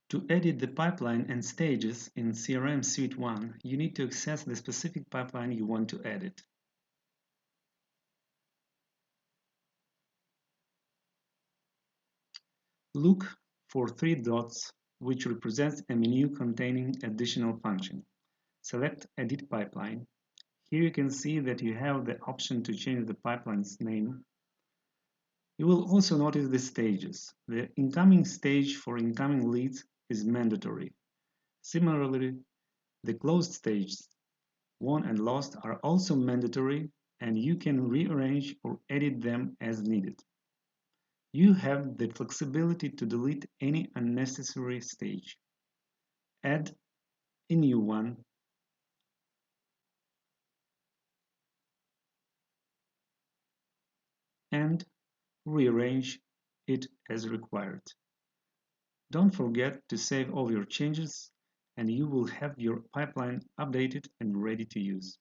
To edit the pipeline and stages in CRM Svit.One, you need to access the specific pipeline you want to edit. Look for three dots which represents a menu containing additional function. Select Edit Pipeline. Here you can see that you have the option to change the pipeline's name. You will also notice the stages. The incoming stage for incoming leads is mandatory. Similarly, the closed stages, won and lost, are also mandatory, and you can rearrange or edit them as needed. You have the flexibility to delete any unnecessary stage, add a new one, and rearrange it as required. Don't forget to save all your changes, and you will have your pipeline updated and ready to use.